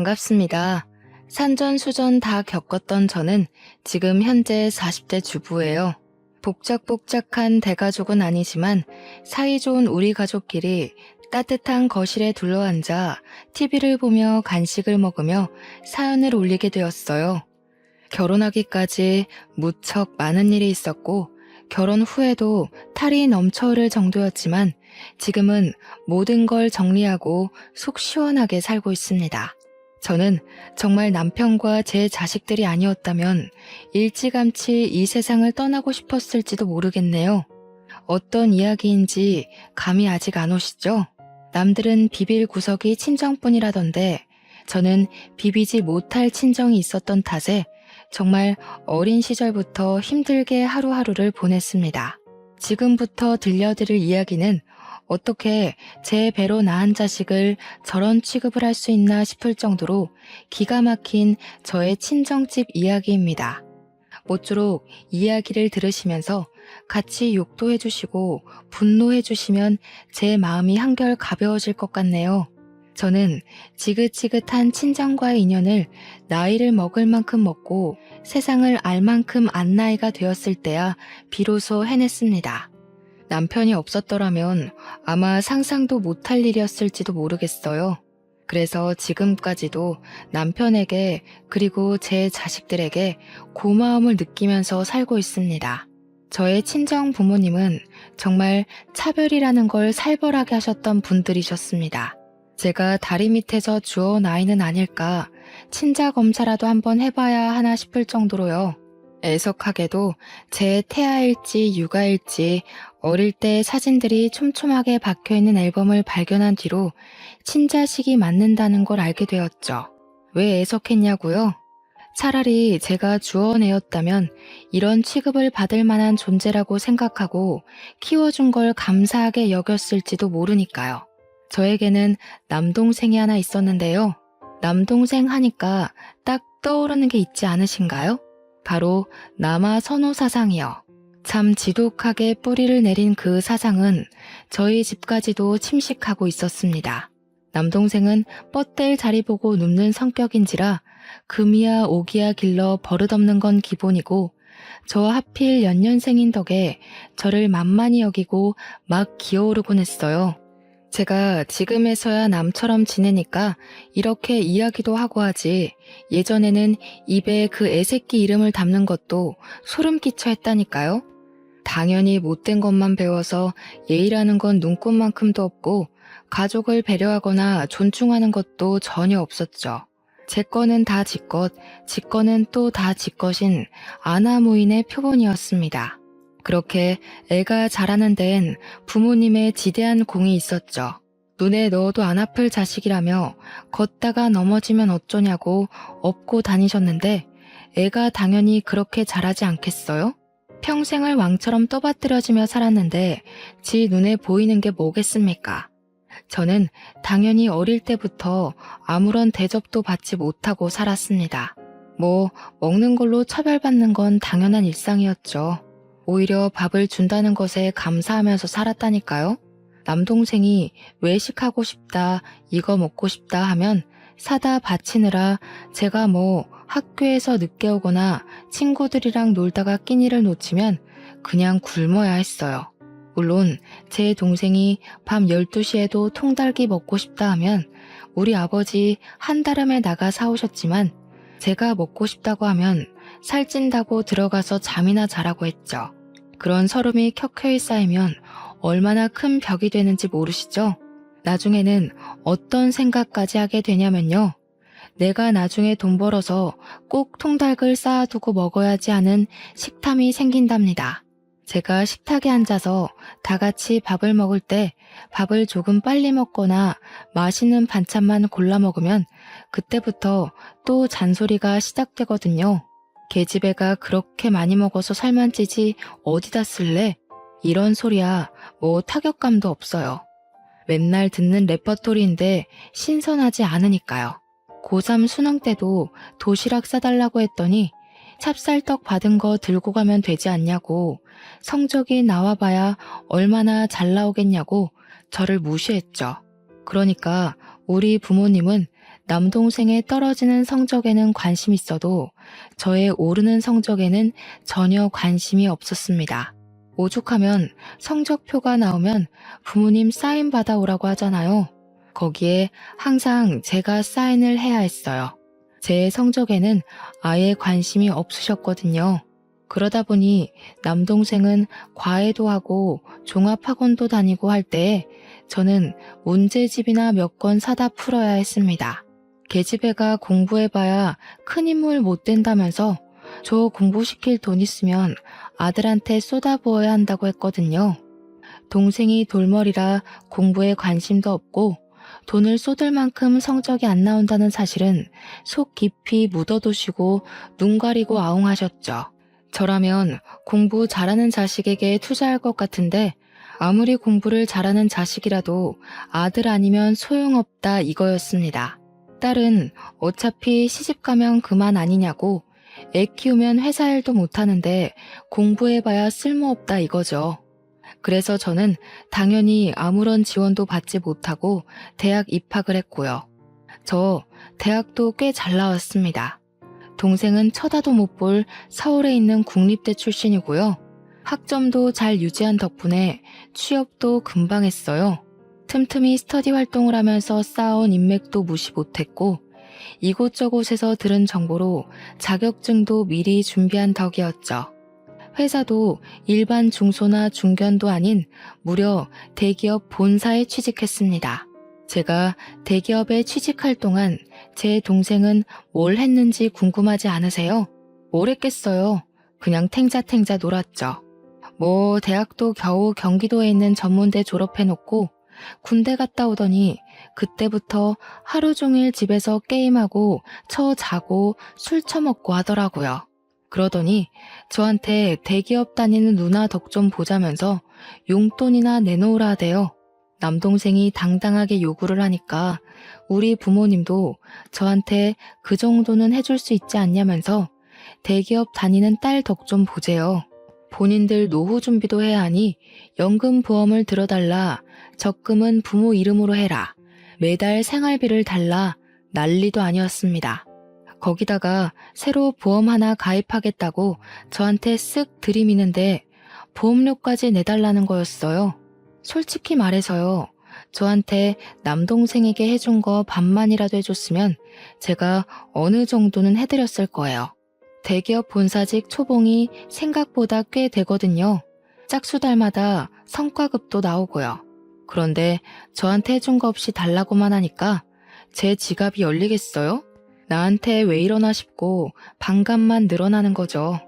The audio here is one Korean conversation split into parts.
반갑습니다. 산전수전 다 겪었던 저는 지금 현재 40대 주부예요. 복작복작한 대가족은 아니지만 사이좋은 우리 가족끼리 따뜻한 거실에 둘러앉아 TV를 보며 간식을 먹으며 사연을 올리게 되었어요. 결혼하기까지 무척 많은 일이 있었고 결혼 후에도 탈이 넘쳐 흐를 정도였지만 지금은 모든 걸 정리하고 속 시원하게 살고 있습니다. 저는 정말 남편과 제 자식들이 아니었다면 일찌감치 이 세상을 떠나고 싶었을지도 모르겠네요. 어떤 이야기인지 감이 아직 안 오시죠? 남들은 비빌 구석이 친정뿐이라던데 저는 비비지 못할 친정이 있었던 탓에 정말 어린 시절부터 힘들게 하루하루를 보냈습니다. 지금부터 들려드릴 이야기는 어떻게 제 배로 낳은 자식을 저런 취급을 할 수 있나 싶을 정도로 기가 막힌 저의 친정집 이야기입니다. 모쪼록 이야기를 들으시면서 같이 욕도 해주시고 분노해주시면 제 마음이 한결 가벼워질 것 같네요. 저는 지긋지긋한 친정과의 인연을 나이를 먹을 만큼 먹고 세상을 알 만큼 안 나이가 되었을 때야 비로소 해냈습니다. 남편이 없었더라면 아마 상상도 못할 일이었을지도 모르겠어요. 그래서 지금까지도 남편에게 그리고 제 자식들에게 고마움을 느끼면서 살고 있습니다. 저의 친정 부모님은 정말 차별이라는 걸 살벌하게 하셨던 분들이셨습니다. 제가 다리 밑에서 주워온 아이는 아닐까 친자 검사라도 한번 해봐야 하나 싶을 정도로요. 애석하게도 제 태아일지 육아일지 어릴 때 사진들이 촘촘하게 박혀있는 앨범을 발견한 뒤로 친자식이 맞는다는 걸 알게 되었죠. 왜 애석했냐고요? 차라리 제가 주워내었다면 이런 취급을 받을 만한 존재라고 생각하고 키워준 걸 감사하게 여겼을지도 모르니까요. 저에게는 남동생이 하나 있었는데요. 남동생 하니까 딱 떠오르는 게 있지 않으신가요? 바로 남아 선호 사상이요. 참 지독하게 뿌리를 내린 그 사상은 저희 집까지도 침식하고 있었습니다. 남동생은 뻗댈 자리 보고 눕는 성격인지라 금이야 오기야 길러 버릇없는 건 기본이고 저 하필 연년생인 덕에 저를 만만히 여기고 막 기어오르곤 했어요. 제가 지금에서야 남처럼 지내니까 이렇게 이야기도 하고 하지 예전에는 입에 그 애새끼 이름을 담는 것도 소름 끼쳐 했다니까요. 당연히 못된 것만 배워서 예의라는 건 눈꽃만큼도 없고 가족을 배려하거나 존중하는 것도 전혀 없었죠. 제 거는 다 지 것, 지 거는 또 다 지 것인 아나무인의 표본이었습니다. 그렇게 애가 자라는 데엔 부모님의 지대한 공이 있었죠. 눈에 넣어도 안 아플 자식이라며 걷다가 넘어지면 어쩌냐고 업고 다니셨는데 애가 당연히 그렇게 자라지 않겠어요? 평생을 왕처럼 떠받들여지며 살았는데 지 눈에 보이는 게 뭐겠습니까? 저는 당연히 어릴 때부터 아무런 대접도 받지 못하고 살았습니다. 먹는 걸로 차별받는 건 당연한 일상이었죠. 오히려 밥을 준다는 것에 감사하면서 살았다니까요. 남동생이 외식하고 싶다, 이거 먹고 싶다 하면 사다 바치느라 제가 학교에서 늦게 오거나 친구들이랑 놀다가 끼니를 놓치면 그냥 굶어야 했어요. 물론 제 동생이 밤 12시에도 통닭이 먹고 싶다 하면 우리 아버지 한달음에 나가 사오셨지만 제가 먹고 싶다고 하면 살찐다고 들어가서 잠이나 자라고 했죠. 그런 서름이 켜켜이 쌓이면 얼마나 큰 벽이 되는지 모르시죠? 나중에는 어떤 생각까지 하게 되냐면요. 내가 나중에 돈 벌어서 꼭 통닭을 쌓아두고 먹어야지 하는 식탐이 생긴답니다. 제가 식탁에 앉아서 다 같이 밥을 먹을 때 밥을 조금 빨리 먹거나 맛있는 반찬만 골라 먹으면 그때부터 또 잔소리가 시작되거든요. 계집애가 그렇게 많이 먹어서 살만 찌지 어디다 쓸래? 이런 소리야 타격감도 없어요. 맨날 듣는 레퍼토리인데 신선하지 않으니까요. 고3 수능 때도 도시락 싸달라고 했더니 찹쌀떡 받은 거 들고 가면 되지 않냐고 성적이 나와봐야 얼마나 잘 나오겠냐고 저를 무시했죠. 그러니까 우리 부모님은 남동생의 떨어지는 성적에는 관심 있어도 저의 오르는 성적에는 전혀 관심이 없었습니다. 오죽하면 성적표가 나오면 부모님 사인 받아오라고 하잖아요. 거기에 항상 제가 사인을 해야 했어요. 제 성적에는 아예 관심이 없으셨거든요. 그러다 보니 남동생은 과외도 하고 종합학원도 다니고 할 때에 저는 문제집이나 몇 권 사다 풀어야 했습니다. 계집애가 공부해봐야 큰 인물 못 된다면서 저 공부시킬 돈 있으면 아들한테 쏟아부어야 한다고 했거든요. 동생이 돌머리라 공부에 관심도 없고 돈을 쏟을 만큼 성적이 안 나온다는 사실은 속 깊이 묻어두시고 눈 가리고 아웅하셨죠. 저라면 공부 잘하는 자식에게 투자할 것 같은데 아무리 공부를 잘하는 자식이라도 아들 아니면 소용없다 이거였습니다. 딸은 어차피 시집가면 그만 아니냐고 애 키우면 회사 일도 못하는데 공부해봐야 쓸모없다 이거죠. 그래서 저는 당연히 아무런 지원도 받지 못하고 대학 입학을 했고요. 저 대학도 꽤 잘 나왔습니다. 동생은 쳐다도 못 볼 서울에 있는 국립대 출신이고요. 학점도 잘 유지한 덕분에 취업도 금방 했어요. 틈틈이 스터디 활동을 하면서 쌓아온 인맥도 무시 못했고 이곳저곳에서 들은 정보로 자격증도 미리 준비한 덕이었죠. 회사도 일반 중소나 중견도 아닌 무려 대기업 본사에 취직했습니다. 제가 대기업에 취직할 동안 제 동생은 뭘 했는지 궁금하지 않으세요? 뭘 했겠어요? 그냥 탱자탱자 놀았죠. 대학도 겨우 경기도에 있는 전문대 졸업해놓고 군대 갔다 오더니 그때부터 하루 종일 집에서 게임하고 자고 술 처먹고 하더라고요. 그러더니 저한테 대기업 다니는 누나 덕 좀 보자면서 용돈이나 내놓으라 하대요. 남동생이 당당하게 요구를 하니까 우리 부모님도 저한테 그 정도는 해줄 수 있지 않냐면서 대기업 다니는 딸 덕 좀 보재요. 본인들 노후 준비도 해야 하니 연금보험을 들어달라, 적금은 부모 이름으로 해라, 매달 생활비를 달라, 난리도 아니었습니다. 거기다가 새로 보험 하나 가입하겠다고 저한테 쓱 들이미는데 보험료까지 내달라는 거였어요. 솔직히 말해서요. 저한테 남동생에게 해준 거 반만이라도 해줬으면 제가 어느 정도는 해드렸을 거예요. 대기업 본사직 초봉이 생각보다 꽤 되거든요. 짝수달마다 성과급도 나오고요. 그런데 저한테 해준 거 없이 달라고만 하니까 제 지갑이 열리겠어요? 나한테 왜 이러나 싶고 반감만 늘어나는 거죠.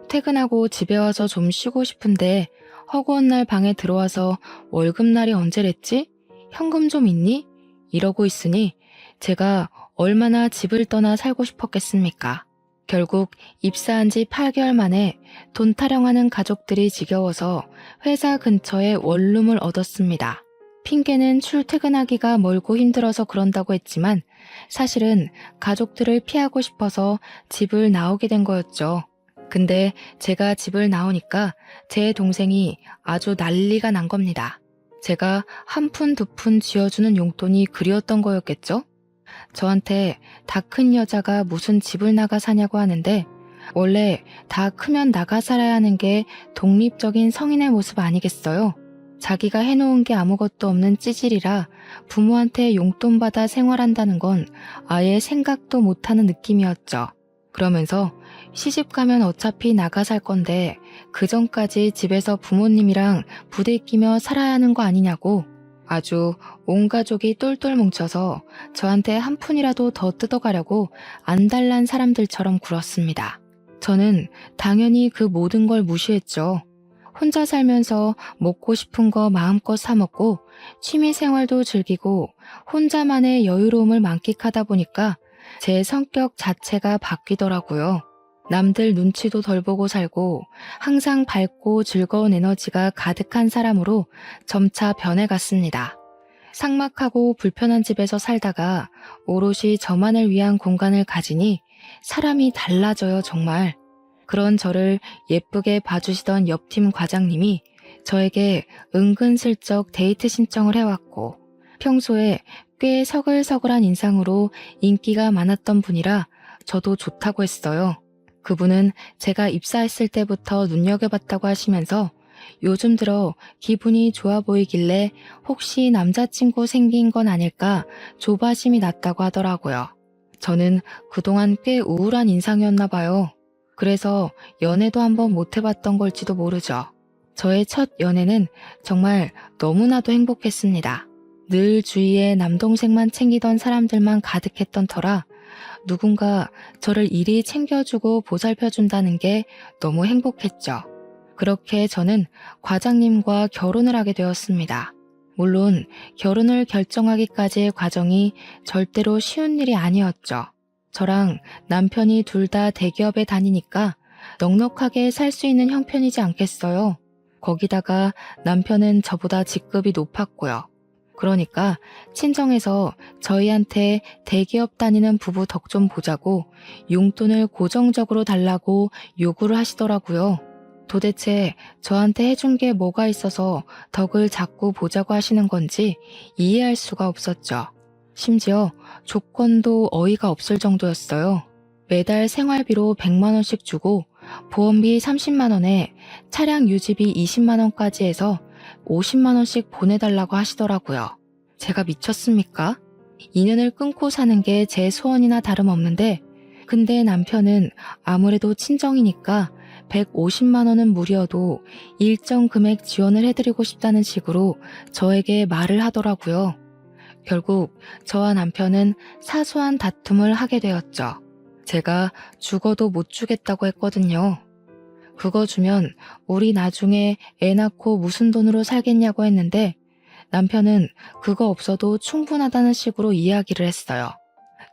퇴근하고 집에 와서 좀 쉬고 싶은데 허구한 날 방에 들어와서 월급날이 언제랬지? 현금 좀 있니? 이러고 있으니 제가 얼마나 집을 떠나 살고 싶었겠습니까? 결국 입사한 지 8개월 만에 돈 타령하는 가족들이 지겨워서 회사 근처에 원룸을 얻었습니다. 핑계는 출퇴근하기가 멀고 힘들어서 그런다고 했지만 사실은 가족들을 피하고 싶어서 집을 나오게 된 거였죠. 근데 제가 집을 나오니까 제 동생이 아주 난리가 난 겁니다. 제가 한 푼 두 푼 쥐어주는 용돈이 그리웠던 거였겠죠? 저한테 다 큰 여자가 무슨 집을 나가 사냐고 하는데 원래 다 크면 나가 살아야 하는 게 독립적인 성인의 모습 아니겠어요? 자기가 해놓은 게 아무것도 없는 찌질이라 부모한테 용돈 받아 생활한다는 건 아예 생각도 못하는 느낌이었죠. 그러면서 시집가면 어차피 나가 살 건데 그 전까지 집에서 부모님이랑 부대끼며 살아야 하는 거 아니냐고 아주 온 가족이 똘똘 뭉쳐서 저한테 한 푼이라도 더 뜯어가려고 안달난 사람들처럼 굴었습니다. 저는 당연히 그 모든 걸 무시했죠. 혼자 살면서 먹고 싶은 거 마음껏 사 먹고 취미 생활도 즐기고 혼자만의 여유로움을 만끽하다 보니까 제 성격 자체가 바뀌더라고요. 남들 눈치도 덜 보고 살고 항상 밝고 즐거운 에너지가 가득한 사람으로 점차 변해갔습니다. 삭막하고 불편한 집에서 살다가 오롯이 저만을 위한 공간을 가지니 사람이 달라져요, 정말. 그런 저를 예쁘게 봐주시던 옆팀 과장님이 저에게 은근슬쩍 데이트 신청을 해왔고 평소에 꽤 서글서글한 인상으로 인기가 많았던 분이라 저도 좋다고 했어요. 그분은 제가 입사했을 때부터 눈여겨봤다고 하시면서 요즘 들어 기분이 좋아 보이길래 혹시 남자친구 생긴 건 아닐까 조바심이 났다고 하더라고요. 저는 그동안 꽤 우울한 인상이었나 봐요. 그래서 연애도 한번 못 해봤던 걸지도 모르죠. 저의 첫 연애는 정말 너무나도 행복했습니다. 늘 주위에 남동생만 챙기던 사람들만 가득했던 터라 누군가 저를 이리 챙겨주고 보살펴준다는 게 너무 행복했죠. 그렇게 저는 과장님과 결혼을 하게 되었습니다. 물론 결혼을 결정하기까지의 과정이 절대로 쉬운 일이 아니었죠. 저랑 남편이 둘 다 대기업에 다니니까 넉넉하게 살 수 있는 형편이지 않겠어요. 거기다가 남편은 저보다 직급이 높았고요. 그러니까 친정에서 저희한테 대기업 다니는 부부 덕 좀 보자고 용돈을 고정적으로 달라고 요구를 하시더라고요. 도대체 저한테 해준 게 뭐가 있어서 덕을 자꾸 보자고 하시는 건지 이해할 수가 없었죠. 심지어 조건도 어이가 없을 정도였어요. 매달 생활비로 100만 원씩 주고 보험비 30만 원에 차량 유지비 20만 원까지 해서 50만 원씩 보내달라고 하시더라고요. 제가 미쳤습니까? 인연을 끊고 사는 게 제 소원이나 다름없는데 근데 남편은 아무래도 친정이니까 150만 원은 무리여도 일정 금액 지원을 해드리고 싶다는 식으로 저에게 말을 하더라고요. 결국 저와 남편은 사소한 다툼을 하게 되었죠. 제가 죽어도 못 주겠다고 했거든요. 그거 주면 우리 나중에 애 낳고 무슨 돈으로 살겠냐고 했는데 남편은 그거 없어도 충분하다는 식으로 이야기를 했어요.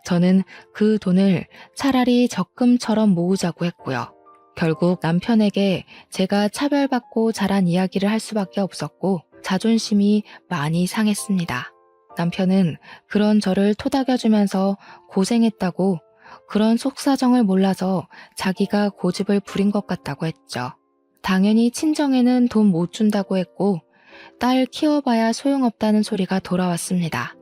저는 그 돈을 차라리 적금처럼 모으자고 했고요. 결국 남편에게 제가 차별받고 자란 이야기를 할 수밖에 없었고 자존심이 많이 상했습니다. 남편은 그런 저를 토닥여주면서 고생했다고 그런 속사정을 몰라서 자기가 고집을 부린 것 같다고 했죠. 당연히 친정에는 돈 못 준다고 했고 딸 키워봐야 소용없다는 소리가 돌아왔습니다.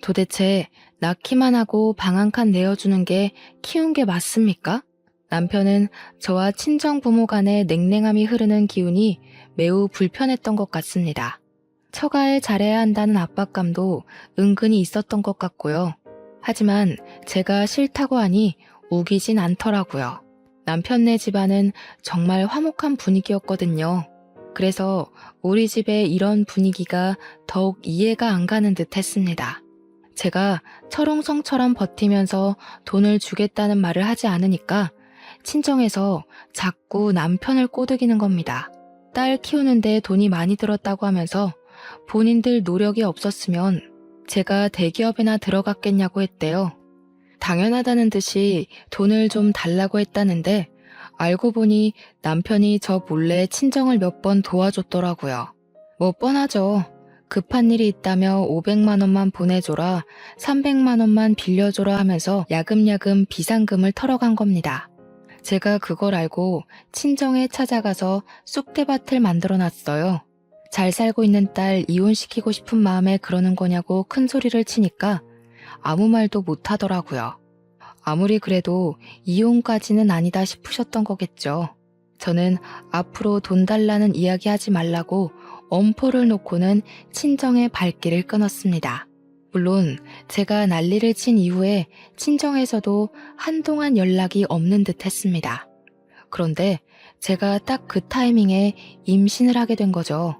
도대체 낳기만 하고 방 한 칸 내어주는 게 키운 게 맞습니까? 남편은 저와 친정 부모 간의 냉랭함이 흐르는 기운이 매우 불편했던 것 같습니다. 처가에 잘해야 한다는 압박감도 은근히 있었던 것 같고요. 하지만 제가 싫다고 하니 우기진 않더라고요. 남편네 집안은 정말 화목한 분위기였거든요. 그래서 우리 집의 이런 분위기가 더욱 이해가 안 가는 듯 했습니다. 제가 철옹성처럼 버티면서 돈을 주겠다는 말을 하지 않으니까 친정에서 자꾸 남편을 꼬드기는 겁니다. 딸 키우는데 돈이 많이 들었다고 하면서 본인들 노력이 없었으면 제가 대기업에나 들어갔겠냐고 했대요. 당연하다는 듯이 돈을 좀 달라고 했다는데 알고 보니 남편이 저 몰래 친정을 몇 번 도와줬더라고요. 뭐 뻔하죠. 급한 일이 있다며 500만 원만 보내줘라, 300만 원만 빌려줘라 하면서 야금야금 비상금을 털어간 겁니다. 제가 그걸 알고 친정에 찾아가서 쑥대밭을 만들어놨어요. 잘 살고 있는 딸 이혼시키고 싶은 마음에 그러는 거냐고 큰 소리를 치니까 아무 말도 못 하더라고요. 아무리 그래도 이혼까지는 아니다 싶으셨던 거겠죠. 저는 앞으로 돈 달라는 이야기 하지 말라고 엄포를 놓고는 친정의 발길을 끊었습니다. 물론 제가 난리를 친 이후에 친정에서도 한동안 연락이 없는 듯 했습니다. 그런데 제가 딱 그 타이밍에 임신을 하게 된 거죠.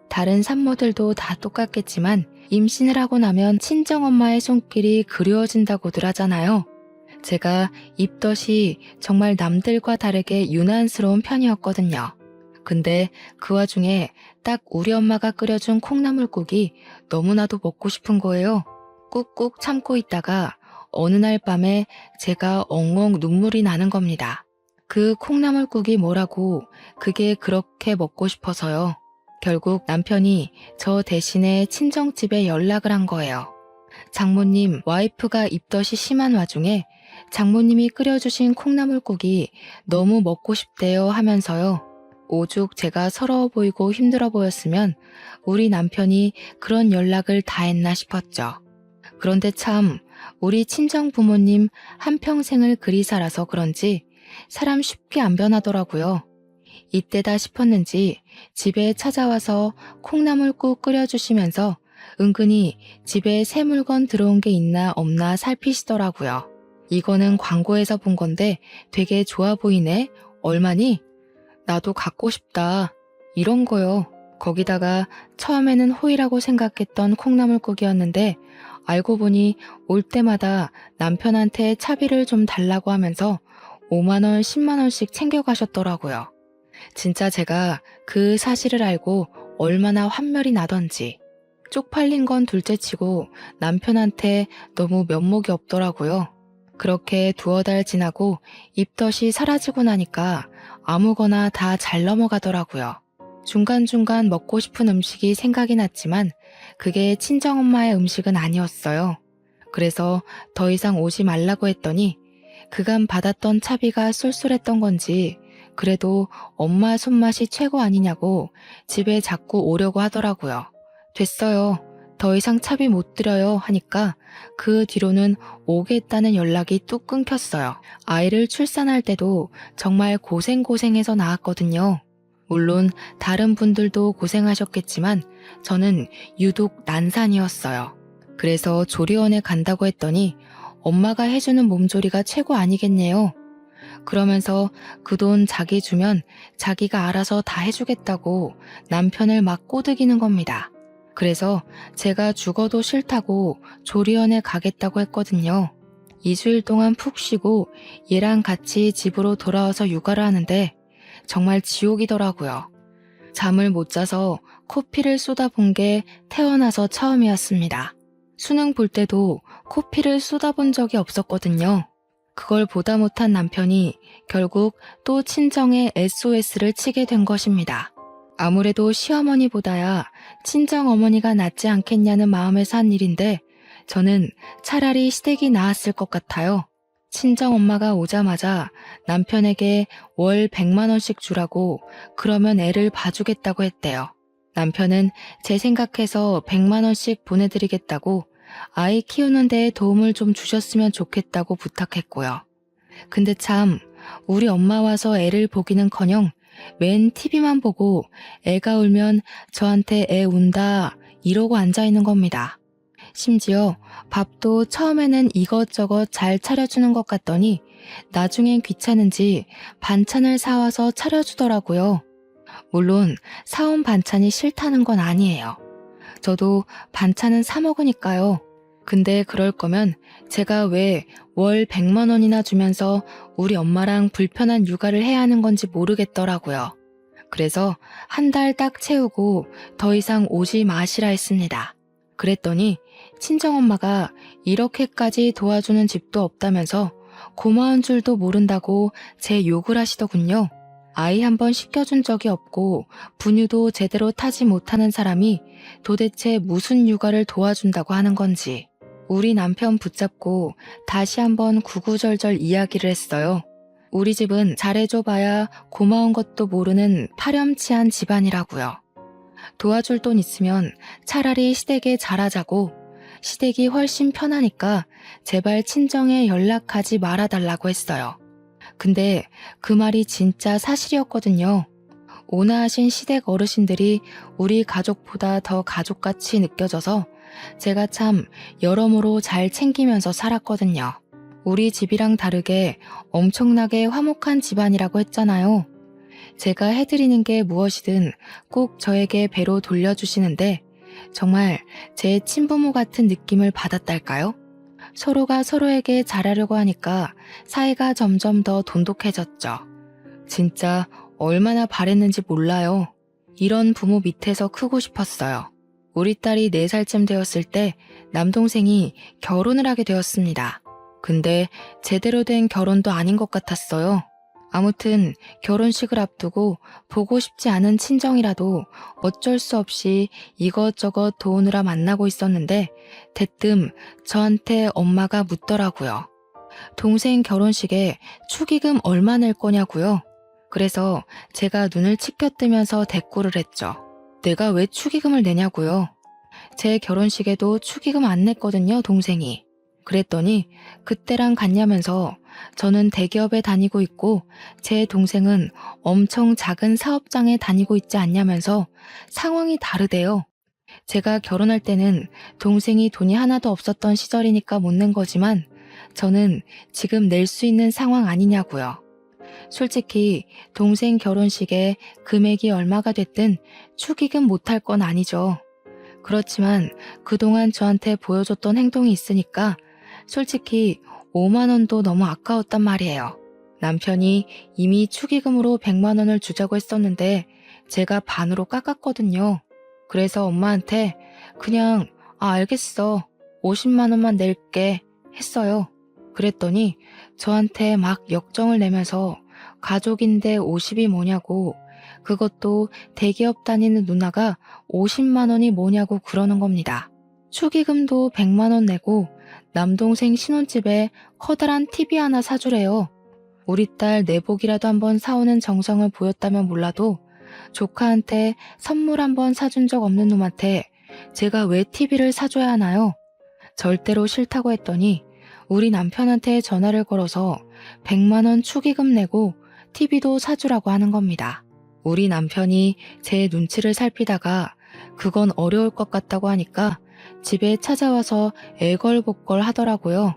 다른 산모들도 다 똑같겠지만 임신을 하고 나면 친정엄마의 손길이 그리워진다고들 하잖아요. 제가 입덧이 정말 남들과 다르게 유난스러운 편이었거든요. 근데 그 와중에 딱 우리 엄마가 끓여준 콩나물국이 너무나도 먹고 싶은 거예요. 꾹꾹 참고 있다가 어느 날 밤에 제가 엉엉 눈물이 나는 겁니다. 그 콩나물국이 뭐라고 그게 그렇게 먹고 싶어서요. 결국 남편이 저 대신에 친정집에 연락을 한 거예요. 장모님, 와이프가 입덧이 심한 와중에 장모님이 끓여주신 콩나물국이 너무 먹고 싶대요 하면서요. 오죽 제가 서러워 보이고 힘들어 보였으면 우리 남편이 그런 연락을 다 했나 싶었죠. 그런데 참 우리 친정 부모님 한평생을 그리 살아서 그런지 사람 쉽게 안 변하더라고요. 이때다 싶었는지 집에 찾아와서 콩나물국 끓여주시면서 은근히 집에 새 물건 들어온 게 있나 없나 살피시더라고요. 이거는 광고에서 본 건데 되게 좋아 보이네. 얼마니? 나도 갖고 싶다. 이런 거요. 거기다가 처음에는 호의라고 생각했던 콩나물국이었는데 알고 보니 올 때마다 남편한테 차비를 좀 달라고 하면서 5만 원, 10만 원씩 챙겨가셨더라고요. 진짜 제가 그 사실을 알고 얼마나 환멸이 나던지. 쪽팔린 건 둘째치고 남편한테 너무 면목이 없더라고요. 그렇게 두어 달 지나고 입덧이 사라지고 나니까 아무거나 다 잘 넘어가더라고요. 중간중간 먹고 싶은 음식이 생각이 났지만 그게 친정엄마의 음식은 아니었어요. 그래서 더 이상 오지 말라고 했더니 그간 받았던 차비가 쏠쏠했던 건지 그래도 엄마 손맛이 최고 아니냐고 집에 자꾸 오려고 하더라고요. 됐어요. 더 이상 차비 못 드려요 하니까 그 뒤로는 오겠다는 연락이 뚝 끊겼어요. 아이를 출산할 때도 정말 고생해서 낳았거든요. 물론 다른 분들도 고생하셨겠지만 저는 유독 난산이었어요. 그래서 조리원에 간다고 했더니 엄마가 해주는 몸조리가 최고 아니겠네요. 그러면서 그 돈 자기 주면 자기가 알아서 다 해주겠다고 남편을 막 꼬드기는 겁니다. 그래서 제가 죽어도 싫다고 조리원에 가겠다고 했거든요. 2주일 동안 푹 쉬고 얘랑 같이 집으로 돌아와서 육아를 하는데 정말 지옥이더라고요. 잠을 못 자서 코피를 쏟아본 게 태어나서 처음이었습니다. 수능 볼 때도 코피를 쏟아본 적이 없었거든요. 그걸 보다 못한 남편이 결국 또 친정에 SOS를 치게 된 것입니다. 아무래도 시어머니보다야 친정어머니가 낫지 않겠냐는 마음에서 한 일인데 저는 차라리 시댁이 나았을 것 같아요. 친정엄마가 오자마자 남편에게 월 100만 원씩 주라고 그러면 애를 봐주겠다고 했대요. 남편은 제 생각해서 100만 원씩 보내드리겠다고 아이 키우는 데에 도움을 좀 주셨으면 좋겠다고 부탁했고요. 근데 참 우리 엄마 와서 애를 보기는커녕 맨 TV만 보고 애가 울면 저한테 애 운다 이러고 앉아있는 겁니다. 심지어 밥도 처음에는 이것저것 잘 차려주는 것 같더니 나중엔 귀찮은지 반찬을 사와서 차려주더라고요. 물론 사온 반찬이 싫다는 건 아니에요. 저도 반찬은 사 먹으니까요. 근데 그럴 거면 제가 왜 월 100만 원이나 주면서 우리 엄마랑 불편한 육아를 해야 하는 건지 모르겠더라고요. 그래서 한 달 딱 채우고 더 이상 오지 마시라 했습니다. 그랬더니 친정엄마가 이렇게까지 도와주는 집도 없다면서 고마운 줄도 모른다고 제 욕을 하시더군요. 아이 한 번 시켜준 적이 없고 분유도 제대로 타지 못하는 사람이 도대체 무슨 육아를 도와준다고 하는 건지. 우리 남편 붙잡고 다시 한번 구구절절 이야기를 했어요. 우리 집은 잘해줘봐야 고마운 것도 모르는 파렴치한 집안이라고요. 도와줄 돈 있으면 차라리 시댁에 잘하자고, 시댁이 훨씬 편하니까 제발 친정에 연락하지 말아달라고 했어요. 근데 그 말이 진짜 사실이었거든요. 온화하신 시댁 어르신들이 우리 가족보다 더 가족같이 느껴져서 제가 참 여러모로 잘 챙기면서 살았거든요. 우리 집이랑 다르게 엄청나게 화목한 집안이라고 했잖아요. 제가 해드리는 게 무엇이든 꼭 저에게 배로 돌려주시는데 정말 제 친부모 같은 느낌을 받았달까요? 서로가 서로에게 잘하려고 하니까 사이가 점점 더 돈독해졌죠. 진짜 얼마나 바랬는지 몰라요. 이런 부모 밑에서 크고 싶었어요. 우리 딸이 4살쯤 되었을 때 남동생이 결혼을 하게 되었습니다. 근데 제대로 된 결혼도 아닌 것 같았어요. 아무튼 결혼식을 앞두고 보고 싶지 않은 친정이라도 어쩔 수 없이 이것저것 도우느라 만나고 있었는데 대뜸 저한테 엄마가 묻더라고요. 동생 결혼식에 축의금 얼마 낼 거냐고요. 그래서 제가 눈을 치켜뜨면서 대꾸를 했죠. 내가 왜 축의금을 내냐고요. 제 결혼식에도 축의금 안 냈거든요, 동생이. 그랬더니 그때랑 같냐면서 저는 대기업에 다니고 있고 제 동생은 엄청 작은 사업장에 다니고 있지 않냐면서 상황이 다르대요. 제가 결혼할 때는 동생이 돈이 하나도 없었던 시절이니까 못 낸 거지만 저는 지금 낼 수 있는 상황 아니냐고요. 솔직히 동생 결혼식에 금액이 얼마가 됐든 축의금 못할 건 아니죠. 그렇지만 그동안 저한테 보여줬던 행동이 있으니까 솔직히 5만 원도 너무 아까웠단 말이에요. 남편이 이미 축의금으로 100만 원을 주자고 했었는데 제가 반으로 깎았거든요. 그래서 엄마한테 그냥 알겠어. 50만 원만 낼게 했어요. 그랬더니 저한테 막 역정을 내면서 가족인데 50이 뭐냐고, 그것도 대기업 다니는 누나가 50만 원이 뭐냐고 그러는 겁니다. 축의금도 100만 원 내고 남동생 신혼집에 커다란 TV 하나 사주래요. 우리 딸 내복이라도 한번 사오는 정성을 보였다면 몰라도 조카한테 선물 한번 사준 적 없는 놈한테 제가 왜 TV를 사줘야 하나요? 절대로 싫다고 했더니 우리 남편한테 전화를 걸어서 100만 원 축의금 내고 TV도 사주라고 하는 겁니다. 우리 남편이 제 눈치를 살피다가 그건 어려울 것 같다고 하니까 집에 찾아와서 애걸복걸 하더라고요.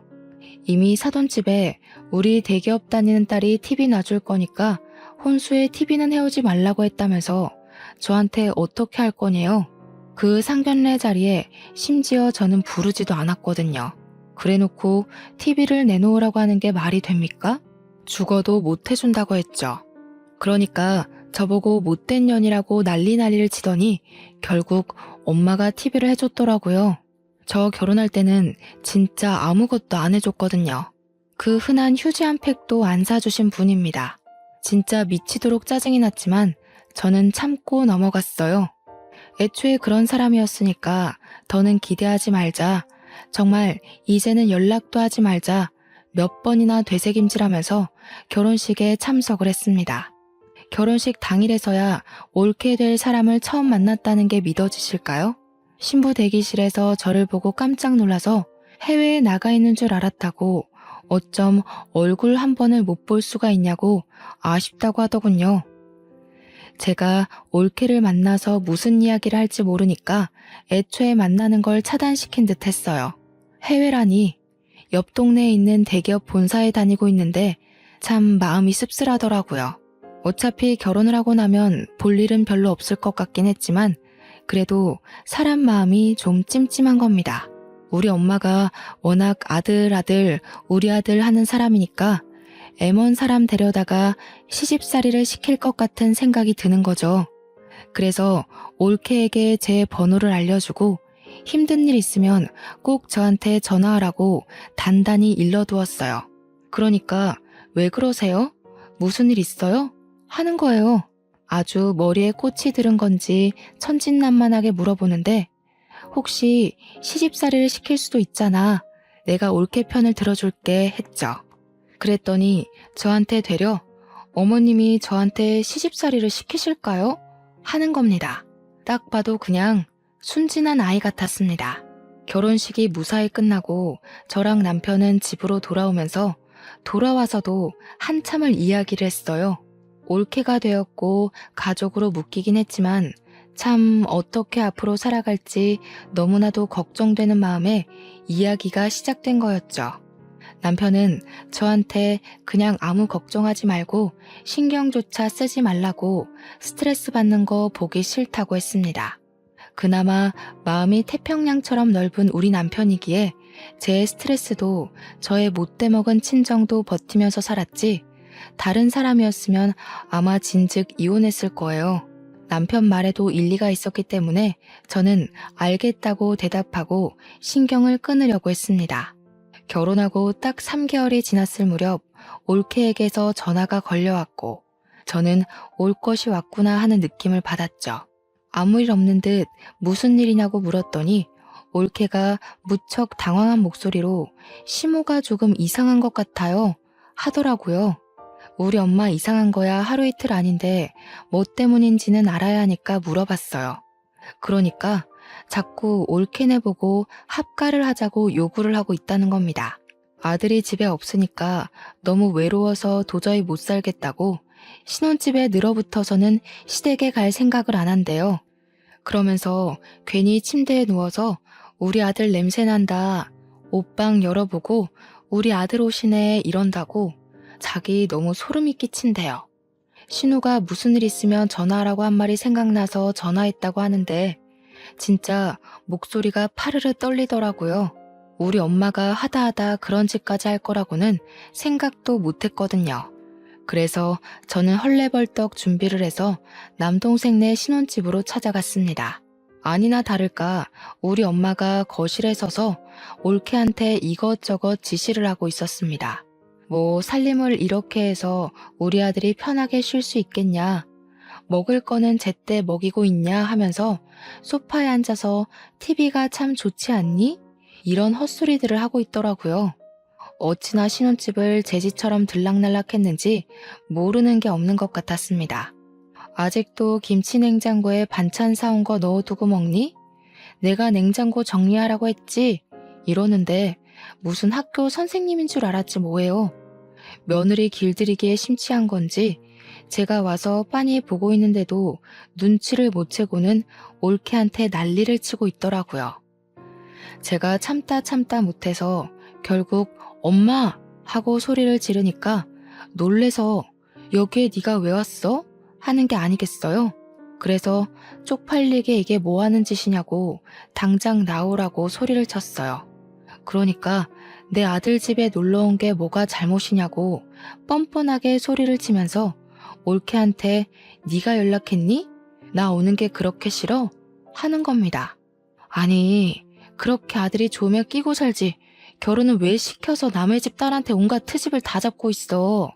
이미 사돈 집에 우리 대기업 다니는 딸이 TV 놔줄 거니까 혼수에 TV는 해오지 말라고 했다면서 저한테 어떻게 할 거냐요. 그 상견례 자리에 심지어 저는 부르지도 않았거든요. 그래놓고 TV를 내놓으라고 하는 게 말이 됩니까? 죽어도 못 해준다고 했죠. 그러니까 저보고 못된 년이라고 난리를 치더니 결국 엄마가 TV를 해줬더라고요. 저 결혼할 때는 진짜 아무것도 안 해줬거든요. 그 흔한 휴지 한 팩도 안 사주신 분입니다. 진짜 미치도록 짜증이 났지만 저는 참고 넘어갔어요. 애초에 그런 사람이었으니까 더는 기대하지 말자. 정말 이제는 연락도 하지 말자. 몇 번이나 되새김질하면서 결혼식에 참석을 했습니다. 결혼식 당일에서야 옳게 될 사람을 처음 만났다는 게 믿어지실까요? 신부 대기실에서 저를 보고 깜짝 놀라서 해외에 나가 있는 줄 알았다고, 어쩜 얼굴 한 번을 못 볼 수가 있냐고 아쉽다고 하더군요. 제가 올케를 만나서 무슨 이야기를 할지 모르니까 애초에 만나는 걸 차단시킨 듯 했어요. 해외라니, 옆 동네에 있는 대기업 본사에 다니고 있는데 참 마음이 씁쓸하더라고요. 어차피 결혼을 하고 나면 볼 일은 별로 없을 것 같긴 했지만 그래도 사람 마음이 좀 찜찜한 겁니다. 우리 엄마가 워낙 아들 우리 아들 하는 사람이니까 애먼 사람 데려다가 시집살이를 시킬 것 같은 생각이 드는 거죠. 그래서 올케에게 제 번호를 알려주고 힘든 일 있으면 꼭 저한테 전화하라고 단단히 일러두었어요. 그러니까 왜 그러세요? 무슨 일 있어요? 하는 거예요. 아주 머리에 꽃이 들은 건지 천진난만하게 물어보는데 혹시 시집살이를 시킬 수도 있잖아. 내가 올케 편을 들어줄게 했죠. 그랬더니 저한테 되려 어머님이 저한테 시집살이를 시키실까요? 하는 겁니다. 딱 봐도 그냥 순진한 아이 같았습니다. 결혼식이 무사히 끝나고 저랑 남편은 집으로 돌아오면서 돌아와서도 한참을 이야기를 했어요. 올케가 되었고 가족으로 묶이긴 했지만 참 어떻게 앞으로 살아갈지 너무나도 걱정되는 마음에 이야기가 시작된 거였죠. 남편은 저한테 그냥 아무 걱정하지 말고 신경조차 쓰지 말라고 스트레스 받는 거 보기 싫다고 했습니다. 그나마 마음이 태평양처럼 넓은 우리 남편이기에 제 스트레스도 저의 못돼 먹은 친정도 버티면서 살았지 다른 사람이었으면 아마 진즉 이혼했을 거예요. 남편 말에도 일리가 있었기 때문에 저는 알겠다고 대답하고 신경을 끊으려고 했습니다. 결혼하고 딱 3개월이 지났을 무렵 올케에게서 전화가 걸려왔고 저는 올 것이 왔구나 하는 느낌을 받았죠. 아무 일 없는 듯 무슨 일이냐고 물었더니 올케가 무척 당황한 목소리로 시모가 조금 이상한 것 같아요 하더라고요. 우리 엄마 이상한 거야 하루 이틀 아닌데 뭐 때문인지는 알아야 하니까 물어봤어요. 그러니까 자꾸 옳게 내보고 합가를 하자고 요구를 하고 있다는 겁니다. 아들이 집에 없으니까 너무 외로워서 도저히 못 살겠다고 신혼집에 늘어붙어서는 시댁에 갈 생각을 안 한대요. 그러면서 괜히 침대에 누워서 우리 아들 냄새 난다, 옷방 열어보고 우리 아들 오시네 이런다고 자기 너무 소름이 끼친대요. 신우가 무슨 일 있으면 전화하라고 한 말이 생각나서 전화했다고 하는데 진짜 목소리가 파르르 떨리더라고요. 우리 엄마가 하다하다 그런 짓까지 할 거라고는 생각도 못했거든요. 그래서 저는 헐레벌떡 준비를 해서 남동생네 신혼집으로 찾아갔습니다. 아니나 다를까 우리 엄마가 거실에 서서 올케한테 이것저것 지시를 하고 있었습니다. 뭐 살림을 이렇게 해서 우리 아들이 편하게 쉴 수 있겠냐, 먹을 거는 제때 먹이고 있냐 하면서 소파에 앉아서 TV가 참 좋지 않니? 이런 헛소리들을 하고 있더라고요. 어찌나 신혼집을 제 집처럼 들락날락했는지 모르는 게 없는 것 같았습니다. 아직도 김치 냉장고에 반찬 사온 거 넣어두고 먹니? 내가 냉장고 정리하라고 했지? 이러는데 무슨 학교 선생님인 줄 알았지 뭐예요. 며느리 길들이기에 심취한 건지 제가 와서 빤히 보고 있는데도 눈치를 못 채고는 올케한테 난리를 치고 있더라고요. 제가 참다 못해서 결국 엄마 하고 소리를 지르니까 놀래서 여기에 네가 왜 왔어? 하는 게 아니겠어요? 그래서 쪽팔리게 이게 뭐 하는 짓이냐고 당장 나오라고 소리를 쳤어요. 그러니까 내 아들 집에 놀러 온 게 뭐가 잘못이냐고 뻔뻔하게 소리를 치면서 올케한테 네가 연락했니? 나 오는 게 그렇게 싫어? 하는 겁니다. 아니, 그렇게 아들이 좋으면 끼고 살지 결혼을 왜 시켜서 남의 집 딸한테 온갖 트집을 다 잡고 있어.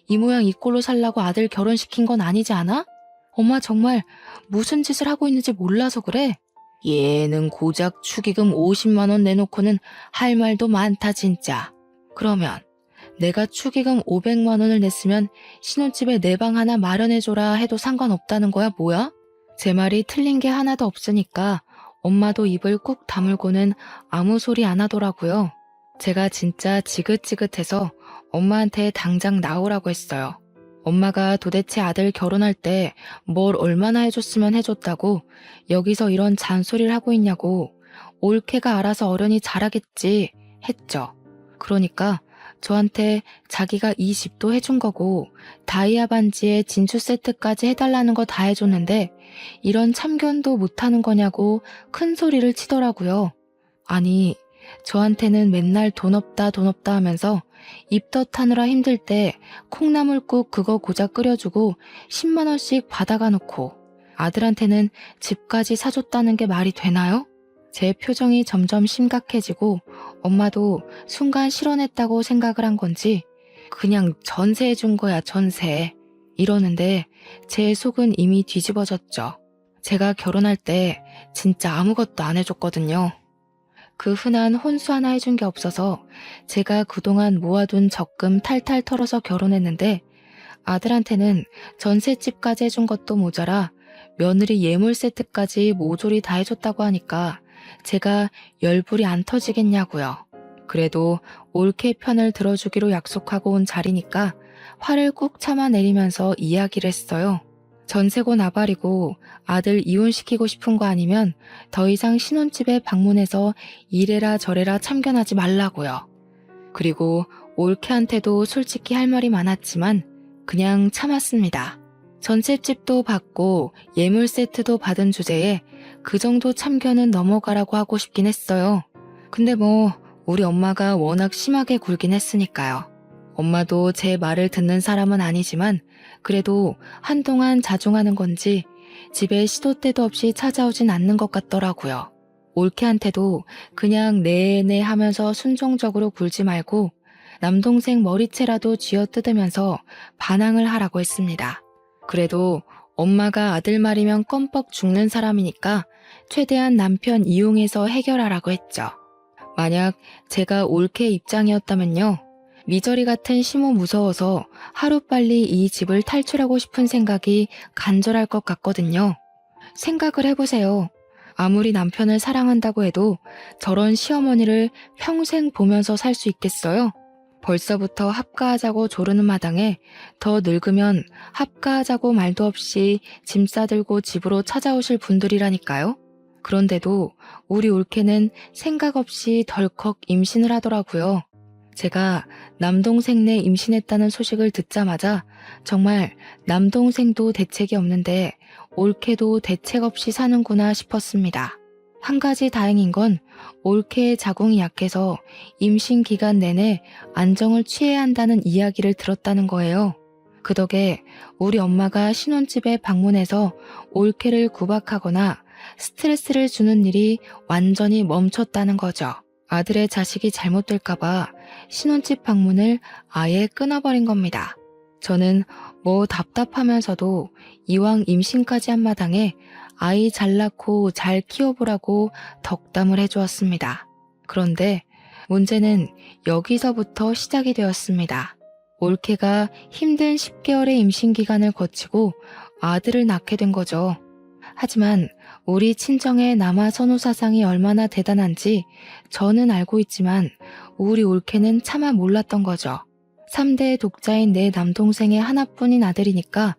이 모양 이 꼴로 살라고 아들 결혼시킨 건 아니지 않아? 엄마 정말 무슨 짓을 하고 있는지 몰라서 그래. 얘는 고작 축의금 50만 원 내놓고는 할 말도 많다 진짜. 그러면 내가 축의금 500만 원을 냈으면 신혼집에 내 방 하나 마련해줘라 해도 상관없다는 거야 뭐야? 제 말이 틀린 게 하나도 없으니까 엄마도 입을 꾹 다물고는 아무 소리 안 하더라고요. 제가 진짜 지긋지긋해서 엄마한테 당장 나오라고 했어요. 엄마가 도대체 아들 결혼할 때 뭘 얼마나 해줬으면 해줬다고 여기서 이런 잔소리를 하고 있냐고 올케가 알아서 어련히 잘하겠지 했죠. 그러니까 저한테 자기가 이 집도 해준 거고 다이아 반지에 진주 세트까지 해달라는 거 다 해줬는데 이런 참견도 못하는 거냐고 큰 소리를 치더라고요. 아니, 저한테는 맨날 돈 없다 하면서 입덧하느라 힘들 때 콩나물국 그거 고작 끓여주고 10만 원씩 받아가 놓고 아들한테는 집까지 사줬다는 게 말이 되나요? 제 표정이 점점 심각해지고 엄마도 순간 실언했다고 생각을 한 건지 그냥 전세해 준 거야 전세 이러는데 제 속은 이미 뒤집어졌죠. 제가 결혼할 때 진짜 아무것도 안 해줬거든요. 그 흔한 혼수 하나 해준 게 없어서 제가 그동안 모아둔 적금 탈탈 털어서 결혼했는데 아들한테는 전셋집까지 해준 것도 모자라 며느리 예물 세트까지 모조리 다 해줬다고 하니까 제가 열불이 안 터지겠냐고요. 그래도 올케 편을 들어주기로 약속하고 온 자리니까 화를 꾹 참아내리면서 이야기를 했어요. 전세고 나발이고 아들 이혼시키고 싶은 거 아니면 더 이상 신혼집에 방문해서 이래라 저래라 참견하지 말라고요. 그리고 올케한테도 솔직히 할 말이 많았지만 그냥 참았습니다. 전셋집도 받고 예물 세트도 받은 주제에 그 정도 참견은 넘어가라고 하고 싶긴 했어요. 근데 뭐 우리 엄마가 워낙 심하게 굴긴 했으니까요. 엄마도 제 말을 듣는 사람은 아니지만 그래도 한동안 자중하는 건지 집에 시도 때도 없이 찾아오진 않는 것 같더라고요. 올케한테도 그냥 네네 하면서 순종적으로 굴지 말고 남동생 머리채라도 쥐어뜯으면서 반항을 하라고 했습니다. 그래도 엄마가 아들 말이면 껌뻑 죽는 사람이니까 최대한 남편 이용해서 해결하라고 했죠. 만약 제가 올케 입장이었다면요. 미저리 같은 시모 무서워서 하루빨리 이 집을 탈출하고 싶은 생각이 간절할 것 같거든요. 생각을 해보세요. 아무리 남편을 사랑한다고 해도 저런 시어머니를 평생 보면서 살 수 있겠어요? 벌써부터 합가하자고 조르는 마당에 더 늙으면 합가하자고 말도 없이 짐 싸들고 집으로 찾아오실 분들이라니까요. 그런데도 우리 올케는 생각 없이 덜컥 임신을 하더라고요. 제가 남동생네 임신했다는 소식을 듣자마자 정말 남동생도 대책이 없는데 올케도 대책 없이 사는구나 싶었습니다. 한 가지 다행인 건 올케의 자궁이 약해서 임신 기간 내내 안정을 취해야 한다는 이야기를 들었다는 거예요. 그 덕에 우리 엄마가 신혼집에 방문해서 올케를 구박하거나 스트레스를 주는 일이 완전히 멈췄다는 거죠. 아들의 자식이 잘못될까봐 신혼집 방문을 아예 끊어버린 겁니다. 저는 뭐 답답하면서도 이왕 임신까지 한 마당에 아이 잘 낳고 잘 키워보라고 덕담을 해주었습니다. 그런데 문제는 여기서부터 시작이 되었습니다. 올케가 힘든 10개월의 임신 기간을 거치고 아들을 낳게 된 거죠. 하지만 우리 친정의 남아 선호 사상이 얼마나 대단한지 저는 알고 있지만 우리 올케는 차마 몰랐던 거죠. 3대 독자인 내 남동생의 하나뿐인 아들이니까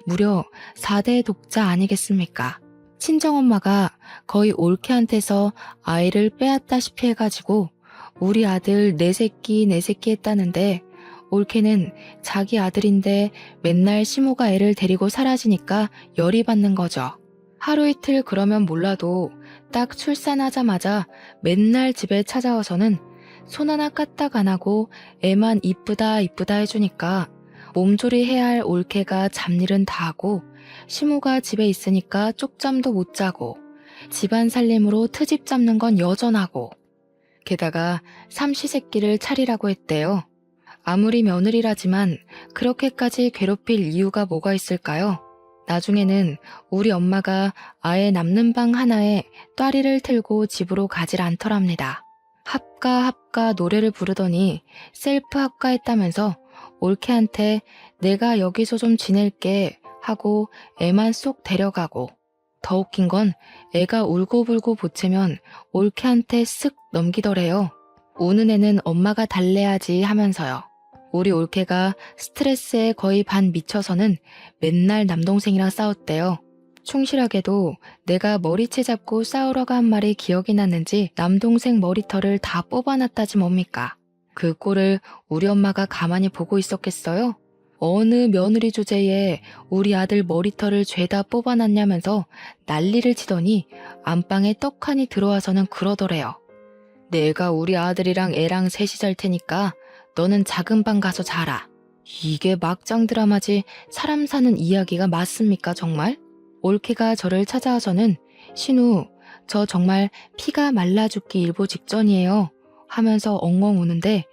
무려 4대 독자 아니겠습니까? 친정엄마가 거의 올케한테서 아이를 빼앗다시피 해가지고 우리 아들 내 새끼 했다는데 올케는 자기 아들인데 맨날 시모가 애를 데리고 사라지니까 열이 받는 거죠. 하루 이틀 그러면 몰라도 딱 출산하자마자 맨날 집에 찾아와서는 손 하나 까딱 안 하고 애만 이쁘다 해주니까 몸조리 해야 할 올케가 잡일은 다 하고 시모가 집에 있으니까 쪽잠도 못 자고 집안 살림으로 트집 잡는 건 여전하고 게다가 삼시세끼를 차리라고 했대요. 아무리 며느리라지만 그렇게까지 괴롭힐 이유가 뭐가 있을까요? 나중에는 우리 엄마가 아예 남는 방 하나에 또아리를 틀고 집으로 가질 않더랍니다. 합가 노래를 부르더니 셀프 합가했다면서 올케한테 내가 여기서 좀 지낼게 하고 애만 쏙 데려가고 더 웃긴 건 애가 울고불고 보채면 올케한테 쓱 넘기더래요. 우는 애는 엄마가 달래야지 하면서요. 우리 올케가 스트레스에 거의 반 미쳐서는 맨날 남동생이랑 싸웠대요. 충실하게도 내가 머리채 잡고 싸우러가 한 말이 기억이 났는지 남동생 머리털을 다 뽑아놨다지 뭡니까? 그 꼴을 우리 엄마가 가만히 보고 있었겠어요? 어느 며느리 주제에 우리 아들 머리털을 죄다 뽑아놨냐면서 난리를 치더니 안방에 떡하니 들어와서는 그러더래요. 내가 우리 아들이랑 애랑 셋이 잘 테니까 너는 작은 방 가서 자라. 이게 막장 드라마지 사람 사는 이야기가 맞습니까 정말? 올케가 저를 찾아와서는 신우, 저 정말 피가 말라 죽기 일보 직전이에요 하면서 엉엉 우는데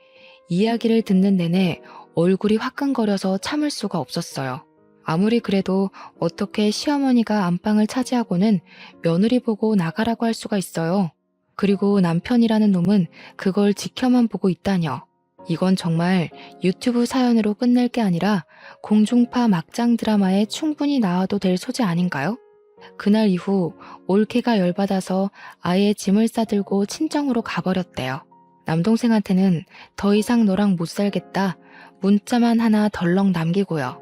이야기를 듣는 내내 얼굴이 화끈거려서 참을 수가 없었어요. 아무리 그래도 어떻게 시어머니가 안방을 차지하고는 며느리 보고 나가라고 할 수가 있어요. 그리고 남편이라는 놈은 그걸 지켜만 보고 있다뇨. 이건 정말 유튜브 사연으로 끝낼 게 아니라 공중파 막장 드라마에 충분히 나와도 될 소재 아닌가요? 그날 이후 올케가 열받아서 아예 짐을 싸들고 친정으로 가버렸대요. 남동생한테는 더 이상 너랑 못 살겠다 문자만 하나 덜렁 남기고요.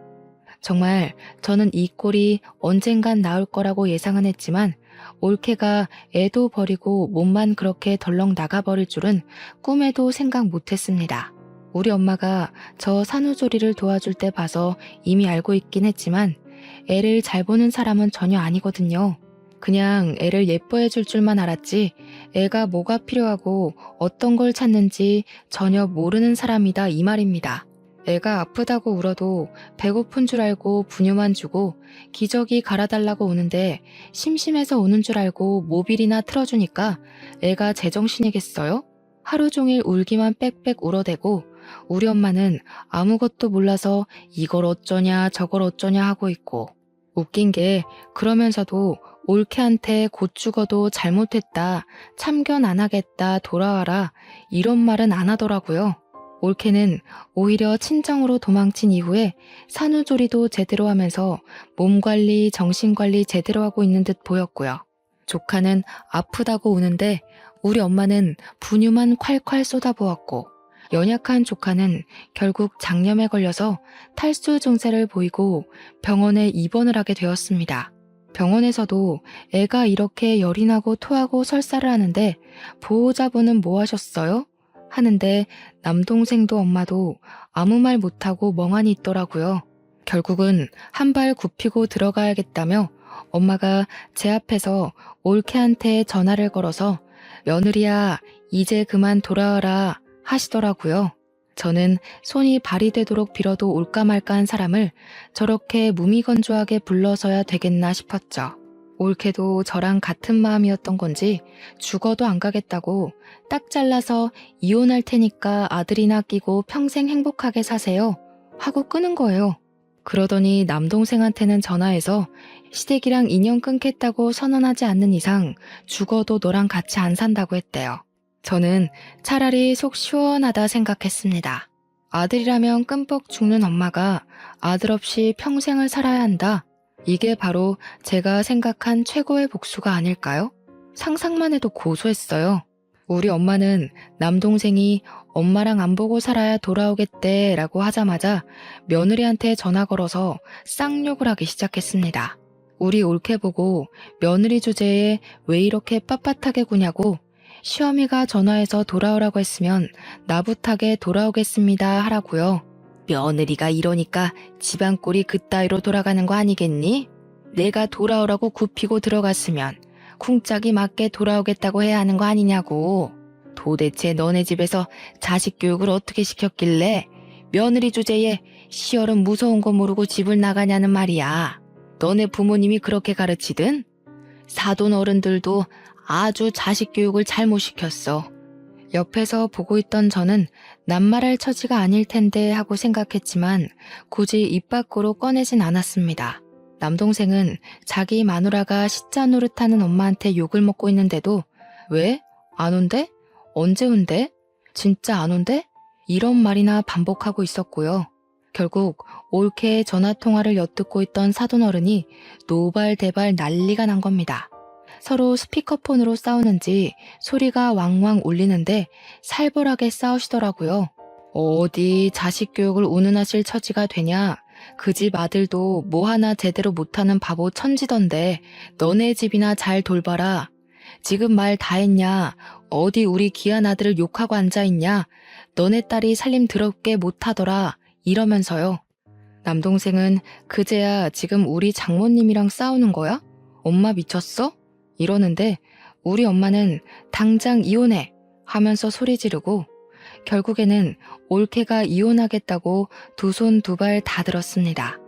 정말 저는 이 꼴이 언젠간 나올 거라고 예상은 했지만 올케가 애도 버리고 몸만 그렇게 덜렁 나가버릴 줄은 꿈에도 생각 못했습니다. 우리 엄마가 저 산후조리를 도와줄 때 봐서 이미 알고 있긴 했지만 애를 잘 보는 사람은 전혀 아니거든요. 그냥 애를 예뻐해 줄 줄만 알았지 애가 뭐가 필요하고 어떤 걸 찾는지 전혀 모르는 사람이다 이 말입니다. 애가 아프다고 울어도 배고픈 줄 알고 분유만 주고 기저귀 갈아달라고 우는데 심심해서 우는 줄 알고 모빌이나 틀어주니까 애가 제정신이겠어요? 하루 종일 울기만 빽빽 울어대고 우리 엄마는 아무것도 몰라서 이걸 어쩌냐 저걸 어쩌냐 하고 있고 웃긴 게 그러면서도 올케한테 곧 죽어도 잘못했다 참견 안 하겠다 돌아와라 이런 말은 안 하더라고요. 올케는 오히려 친정으로 도망친 이후에 산후조리도 제대로 하면서 몸관리, 정신관리 제대로 하고 있는 듯 보였고요. 조카는 아프다고 우는데 우리 엄마는 분유만 콸콸 쏟아부었고 연약한 조카는 결국 장염에 걸려서 탈수 증세를 보이고 병원에 입원을 하게 되었습니다. 병원에서도 애가 이렇게 열이 나고 토하고 설사를 하는데 보호자분은 뭐 하셨어요? 하는데 남동생도 엄마도 아무 말 못하고 멍하니 있더라고요. 결국은 한 발 굽히고 들어가야겠다며 엄마가 제 앞에서 올케한테 전화를 걸어서 며느리야 이제 그만 돌아와라 하시더라고요. 저는 손이 발이 되도록 빌어도 올까 말까 한 사람을 저렇게 무미건조하게 불러서야 되겠나 싶었죠. 올케도 저랑 같은 마음이었던 건지 죽어도 안 가겠다고 딱 잘라서 이혼할 테니까 아들이나 끼고 평생 행복하게 사세요 하고 끄는 거예요. 그러더니 남동생한테는 전화해서 시댁이랑 인연 끊겠다고 선언하지 않는 이상 죽어도 너랑 같이 안 산다고 했대요. 저는 차라리 속 시원하다 생각했습니다. 아들이라면 끔뻑 죽는 엄마가 아들 없이 평생을 살아야 한다. 이게 바로 제가 생각한 최고의 복수가 아닐까요? 상상만 해도 고소했어요. 우리 엄마는 남동생이 엄마랑 안 보고 살아야 돌아오겠대 라고 하자마자 며느리한테 전화 걸어서 쌍욕을 하기 시작했습니다. 우리 올케 보고 며느리 주제에 왜 이렇게 빳빳하게 구냐고 시어미가 전화해서 돌아오라고 했으면 나부탁에 돌아오겠습니다 하라고요. 며느리가 이러니까 집안 꼴이 그따위로 돌아가는 거 아니겠니? 내가 돌아오라고 굽히고 들어갔으면 쿵짝이 맞게 돌아오겠다고 해야 하는 거 아니냐고. 도대체 너네 집에서 자식 교육을 어떻게 시켰길래 며느리 주제에 시어른 무서운 거 모르고 집을 나가냐는 말이야. 너네 부모님이 그렇게 가르치든? 사돈 어른들도 아주 자식 교육을 잘못 시켰어. 옆에서 보고 있던 저는 낱말할 처지가 아닐 텐데 하고 생각했지만 굳이 입 밖으로 꺼내진 않았습니다. 남동생은 자기 마누라가 시자 노릇하는 엄마한테 욕을 먹고 있는데도 왜? 안 온대? 언제 온대? 진짜 안 온대? 이런 말이나 반복하고 있었고요. 결국 올케의 전화통화를 엿듣고 있던 사돈어른이 노발대발 난리가 난 겁니다. 서로 스피커폰으로 싸우는지 소리가 왕왕 울리는데 살벌하게 싸우시더라고요. 어디 자식 교육을 운운하실 처지가 되냐. 그 집 아들도 뭐 하나 제대로 못하는 바보 천지던데 너네 집이나 잘 돌봐라. 지금 말 다 했냐. 어디 우리 귀한 아들을 욕하고 앉아있냐. 너네 딸이 살림 더럽게 못하더라. 이러면서요. 남동생은 그제야 지금 우리 장모님이랑 싸우는 거야? 엄마 미쳤어? 이러는데 우리 엄마는 당장 이혼해 하면서 소리 지르고 결국에는 올케가 이혼하겠다고 두 손 두 발 다 들었습니다.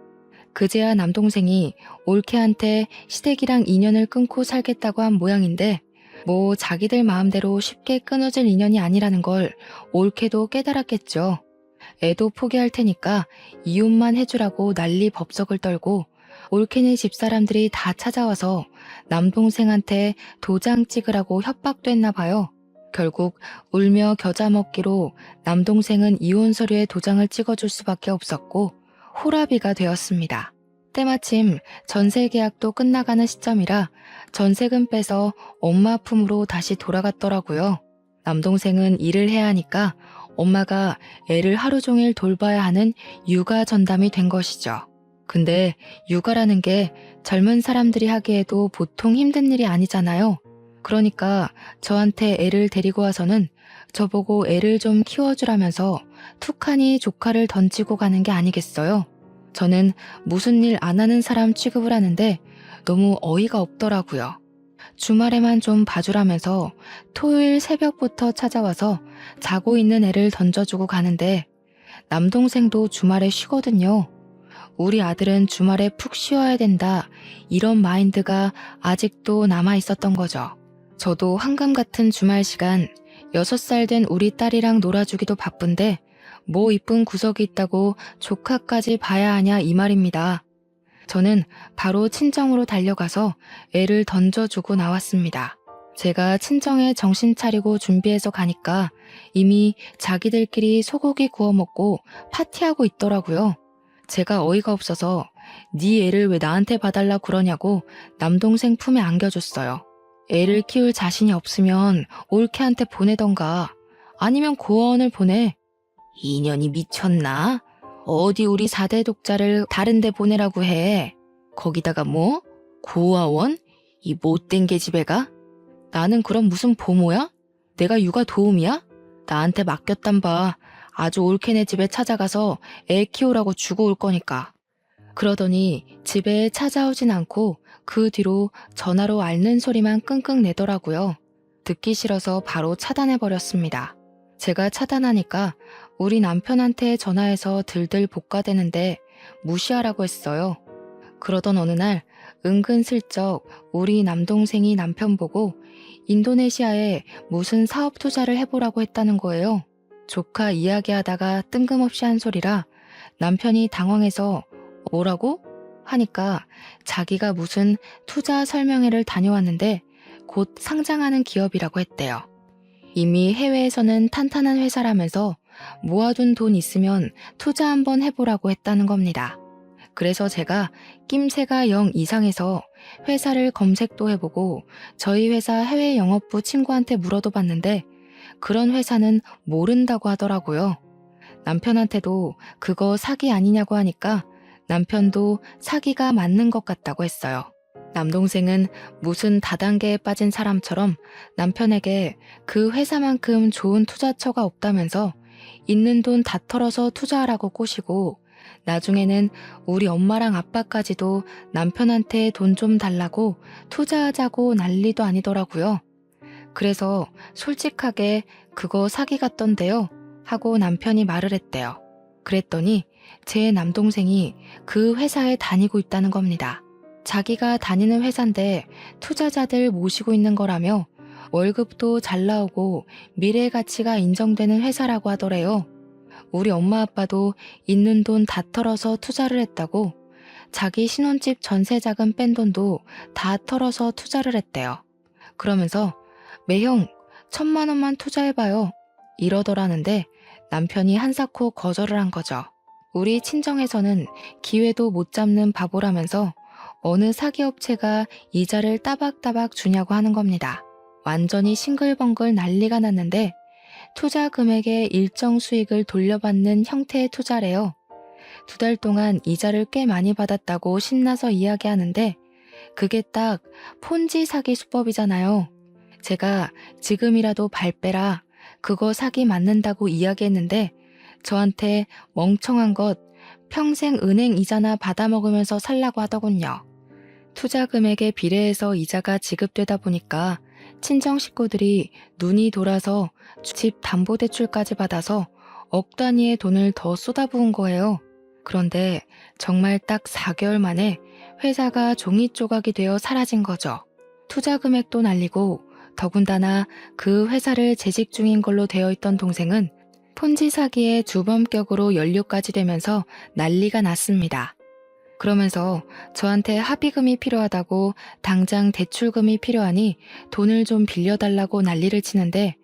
그제야 남동생이 올케한테 시댁이랑 인연을 끊고 살겠다고 한 모양인데 뭐 자기들 마음대로 쉽게 끊어질 인연이 아니라는 걸 올케도 깨달았겠죠. 애도 포기할 테니까 이혼만 해주라고 난리 법석을 떨고 올케네 집사람들이 다 찾아와서 남동생한테 도장 찍으라고 협박도 했나 봐요. 결국 울며 겨자 먹기로 남동생은 이혼 서류에 도장을 찍어줄 수밖에 없었고 호라비가 되었습니다. 때마침 전세 계약도 끝나가는 시점이라 전세금 빼서 엄마 품으로 다시 돌아갔더라고요. 남동생은 일을 해야 하니까 엄마가 애를 하루 종일 돌봐야 하는 육아 전담이 된 것이죠. 근데 육아라는 게 젊은 사람들이 하기에도 보통 힘든 일이 아니잖아요. 그러니까 저한테 애를 데리고 와서는 저보고 애를 좀 키워주라면서 툭하니 조카를 던지고 가는 게 아니겠어요. 저는 무슨 일 안 하는 사람 취급을 하는데 너무 어이가 없더라고요. 주말에만 좀 봐주라면서 토요일 새벽부터 찾아와서 자고 있는 애를 던져주고 가는데 남동생도 주말에 쉬거든요. 우리 아들은 주말에 푹 쉬어야 된다. 이런 마인드가 아직도 남아 있었던 거죠. 저도 한감 같은 주말 시간 6살 된 우리 딸이랑 놀아주기도 바쁜데 뭐 이쁜 구석이 있다고 조카까지 봐야 하냐 이 말입니다. 저는 바로 친정으로 달려가서 애를 던져주고 나왔습니다. 제가 친정에 정신 차리고 준비해서 가니까 이미 자기들끼리 소고기 구워 먹고 파티하고 있더라고요. 제가 어이가 없어서 네 애를 왜 나한테 봐달라 그러냐고 남동생 품에 안겨줬어요. 애를 키울 자신이 없으면 올케한테 보내던가 아니면 고아원을 보내. 이년이 미쳤나? 어디 우리 4대 독자를 다른 데 보내라고 해. 거기다가 뭐? 고아원? 이 못된 계집애가? 나는 그럼 무슨 보모야? 내가 육아 도우미야? 나한테 맡겼단 바 아주 올케네 집에 찾아가서 애 키우라고 주고 올 거니까. 그러더니 집에 찾아오진 않고 그 뒤로 전화로 앓는 소리만 끙끙 내더라고요. 듣기 싫어서 바로 차단해버렸습니다. 제가 차단하니까 우리 남편한테 전화해서 들들 볶아대는데 무시하라고 했어요. 그러던 어느 날 은근슬쩍 우리 남동생이 남편 보고 인도네시아에 무슨 사업 투자를 해보라고 했다는 거예요. 조카 이야기하다가 뜬금없이 한 소리라 남편이 당황해서 뭐라고? 하니까 자기가 무슨 투자 설명회를 다녀왔는데 곧 상장하는 기업이라고 했대요. 이미 해외에서는 탄탄한 회사라면서 모아둔 돈 있으면 투자 한번 해보라고 했다는 겁니다. 그래서 제가 낌새가 0 이상해서 회사를 검색도 해보고 저희 회사 해외 영업부 친구한테 물어도 봤는데 그런 회사는 모른다고 하더라고요. 남편한테도 그거 사기 아니냐고 하니까 남편도 사기가 맞는 것 같다고 했어요. 남동생은 무슨 다단계에 빠진 사람처럼 남편에게 그 회사만큼 좋은 투자처가 없다면서 있는 돈 다 털어서 투자하라고 꼬시고 나중에는 우리 엄마랑 아빠까지도 남편한테 돈 좀 달라고 투자하자고 난리도 아니더라고요. 그래서 솔직하게 그거 사기 같던데요 하고 남편이 말을 했대요. 그랬더니 제 남동생이 그 회사에 다니고 있다는 겁니다. 자기가 다니는 회사인데 투자자들 모시고 있는 거라며 월급도 잘 나오고 미래 가치가 인정되는 회사라고 하더래요. 우리 엄마 아빠도 있는 돈 다 털어서 투자를 했다고 자기 신혼집 전세 자금 뺀 돈도 다 털어서 투자를 했대요. 그러면서 매형 1,000만 원만 투자해봐요 이러더라는데 남편이 한사코 거절을 한 거죠. 우리 친정에서는 기회도 못 잡는 바보라면서 어느 사기업체가 이자를 따박따박 주냐고 하는 겁니다. 완전히 싱글벙글 난리가 났는데 투자 금액의 일정 수익을 돌려받는 형태의 투자래요. 2달 동안 이자를 꽤 많이 받았다고 신나서 이야기하는데 그게 딱 폰지 사기 수법이잖아요. 제가 지금이라도 발 빼라 그거 사기 맞는다고 이야기했는데 저한테 멍청한 것 평생 은행 이자나 받아먹으면서 살라고 하더군요. 투자 금액에 비례해서 이자가 지급되다 보니까 친정 식구들이 눈이 돌아서 집 담보대출까지 받아서 억 단위의 돈을 더 쏟아부은 거예요. 그런데 정말 딱 4개월 만에 회사가 종이 조각이 되어 사라진 거죠. 투자 금액도 날리고 더군다나 그 회사를 재직 중인 걸로 되어 있던 동생은 폰지 사기에 주범격으로 연루까지 되면서 난리가 났습니다. 그러면서 저한테 합의금이 필요하다고 당장 대출금이 필요하니 돈을 좀 빌려달라고 난리를 치는데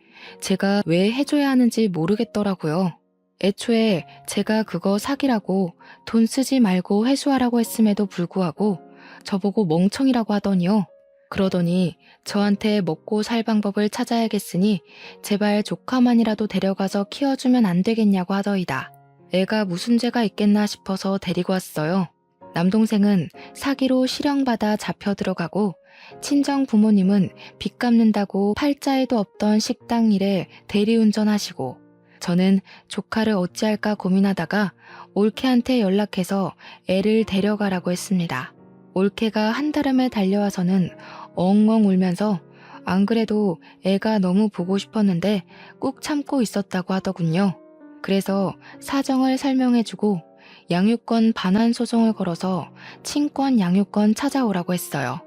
제가 왜 해줘야 하는지 모르겠더라고요. 애초에 제가 그거 사기라고 돈 쓰지 말고 회수하라고 했음에도 불구하고 저보고 멍청이라고 하더니요. 그러더니 저한테 먹고 살 방법을 찾아야겠으니 제발 조카만이라도 데려가서 키워주면 안 되겠냐고 하더이다. 애가 무슨 죄가 있겠나 싶어서 데리고 왔어요. 남동생은 사기로 실형받아 잡혀 들어가고 친정 부모님은 빚 갚는다고 팔자에도 없던 식당 일에 대리운전하시고 저는 조카를 어찌할까 고민하다가 올케한테 연락해서 애를 데려가라고 했습니다. 올케가 한달음에 달려와서는 엉엉 울면서 안 그래도 애가 너무 보고 싶었는데 꾹 참고 있었다고 하더군요. 그래서 사정을 설명해주고 양육권 반환 소송을 걸어서 친권 양육권 찾아오라고 했어요.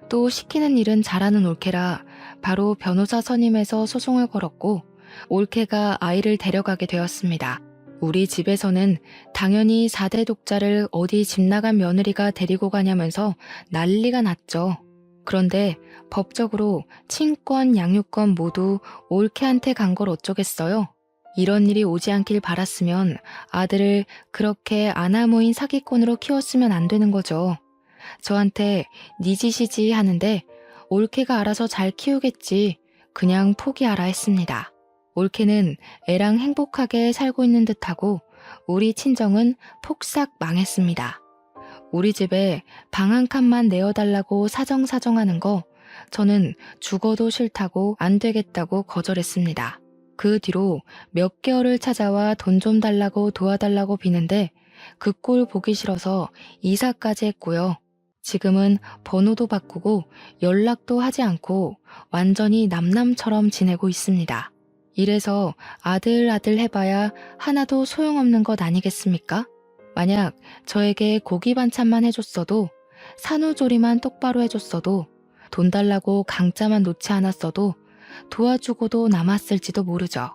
또 시키는 일은 잘하는 올케라 바로 변호사 선임해서 소송을 걸었고 올케가 아이를 데려가게 되었습니다. 우리 집에서는 당연히 4대 독자를 어디 집 나간 며느리가 데리고 가냐면서 난리가 났죠. 그런데 법적으로 친권, 양육권 모두 올케한테 간 걸 어쩌겠어요. 이런 일이 오지 않길 바랐으면 아들을 그렇게 아나무인 사기꾼으로 키웠으면 안 되는 거죠. 저한테 네 짓이지 하는데 올케가 알아서 잘 키우겠지. 그냥 포기하라 했습니다. 올케는 애랑 행복하게 살고 있는 듯하고 우리 친정은 폭삭 망했습니다. 우리 집에 방 한 칸만 내어달라고 사정사정하는 거 저는 죽어도 싫다고 안 되겠다고 거절했습니다. 그 뒤로 몇 개월을 찾아와 돈 좀 달라고 도와달라고 비는데 그 꼴 보기 싫어서 이사까지 했고요. 지금은 번호도 바꾸고 연락도 하지 않고 완전히 남남처럼 지내고 있습니다. 이래서 아들 해봐야 하나도 소용없는 것 아니겠습니까? 만약 저에게 고기 반찬만 해줬어도 산후조리만 똑바로 해줬어도 돈 달라고 강짜만 놓지 않았어도 도와주고도 남았을지도 모르죠.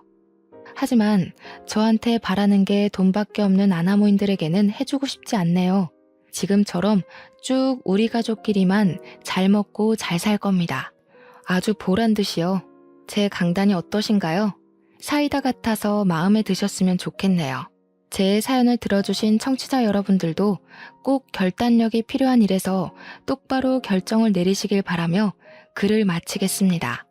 하지만 저한테 바라는 게 돈밖에 없는 아나모인들에게는 해주고 싶지 않네요. 지금처럼 쭉 우리 가족끼리만 잘 먹고 잘 살 겁니다. 아주 보란 듯이요. 제 강단이 어떠신가요? 사이다 같아서 마음에 드셨으면 좋겠네요. 제 사연을 들어주신 청취자 여러분들도 꼭 결단력이 필요한 일에서 똑바로 결정을 내리시길 바라며 글을 마치겠습니다.